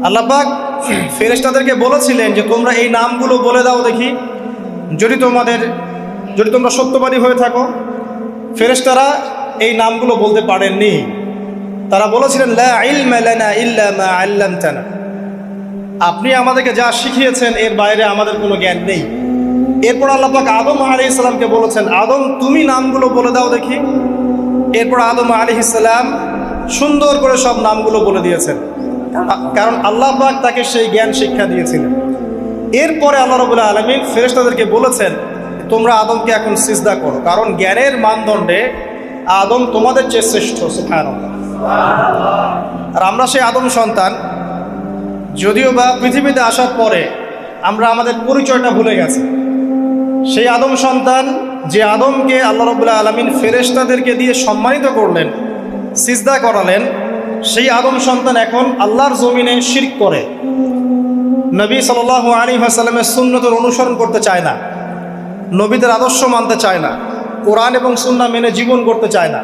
আল্লাহ পাক ফেরেশতাদেরকে বলেছিলেন যে তোমরা এই নামগুলো বলে দাও দেখি, যদি তোমরা সত্যবাদী হয়ে থাকো। ফেরেশতারা এই নামগুলো বলতে পারেননি। তারা বলেছিলেন লা ইলমা লানা ইল্লা মা আল্লামতানা, আপনি আমাদেরকে যা শিখিয়েছেন এর বাইরে আমাদের কোনো জ্ঞান নেই। এরপর আল্লাহ পাক আদম আলাইহিস সালামকে বলেছেন, আদম তুমি নামগুলো বলে দাও দেখি। এরপর আদম আলাইহিস সালাম সুন্দর করে সব নামগুলো বলে দিয়েছেন, কারণ আল্লাহ পাক তাকে সেই জ্ঞান শিক্ষা দিয়েছিলেন। এরপরে আল্লাহ রাব্বুল আলামিন ফেরেশতাদেরকে বলেছেন তোমরা আদমকে এখন সিজদা করো, কারণ জ্ঞানের মানদণ্ডে আদম তোমাদের চেয়ে শ্রেষ্ঠ। সুবহানাল্লাহ। আর আমরা সেই আদম সন্তান, যদিও বা পৃথিবীতে আসার পরে আমরা আমাদের পরিচয়টা ভুলে গেছি। সেই আদম সন্তান, যে আদমকে আল্লাহ রাব্বুল আলামিন ফেরেশতাদেরকে দিয়ে সম্মানিত করলেন, সিজদা করালেন, সেই আদম সন্তান এখন আল্লাহর জমিনে শিরক করে, নবী সাল্লাল্লাহু আলাইহি ওয়াসাল্লামের সুন্নতের অনুসরণ করতে চায় না, নবীদের আদর্শ মানতে চায় না, কোরআন এবং সুন্নাহ মেনে জীবন করতে চায় না।